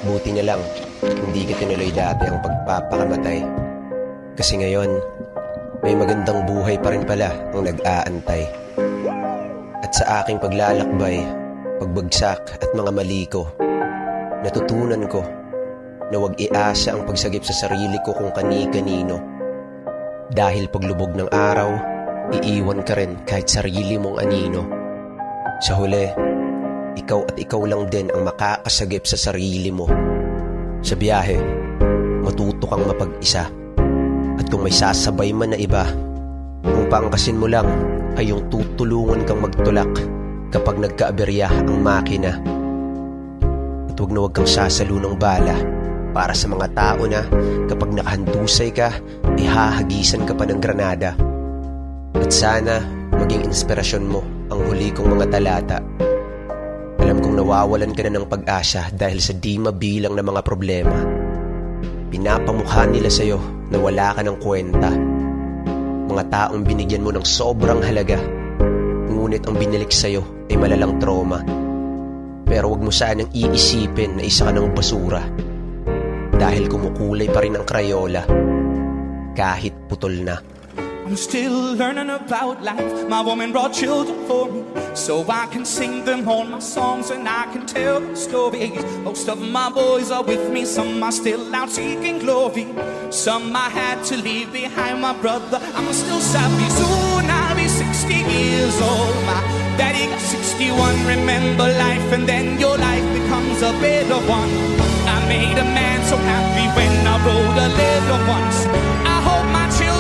Buti na lang, hindi ka tinuloy dati ang pagpapakamatay. Kasi ngayon, may magandang buhay pa rin pala ang nag-aantay. At sa aking paglalakbay, pagbagsak at mga mali ko, natutunan ko na huwag iasa ang pagsagip sa sarili ko kung kani-kanino. Dahil paglubog ng araw, iiwan ka rin kahit sarili mong anino. Sa huli, ikaw at ikaw lang din ang makakasagip sa sarili mo. Sa biyahe, matuto kang mapag-isa. At kung may sasabay man na iba, kung paangkasin mo lang ay yung tutulungan kang magtulak kapag nagkaaberya ang makina. At huwag kang sasalo ng bala para sa mga tao na kapag nakahandusay ka, ay hahagisan ka pa ng granada. At sana maging inspirasyon mo ang huli kong mga talata. Alam kong nawawalan ka na ng pag-asa dahil sa di mabilang na mga problema. Pinapamukha nila sa'yo na wala ka ng kwenta. Mga taong binigyan mo ng sobrang halaga, ngunit ang binilik sa'yo ay malalang trauma. Pero wag mo sanang iisipin na isa ka ng basura, dahil kumukulay pa rin ang Crayola kahit putol na. I'm still learning about life. My woman brought children for me, so I can sing them all my songs and I can tell the stories. Most of my boys are with me, some are still out seeking glory. Some I had to leave behind, my brother, I'm still savvy. Soon I'll be 60 years old. My daddy got 61. Remember life and then your life becomes a better one. I made a man so happy when I wrote a letter once. I hope my children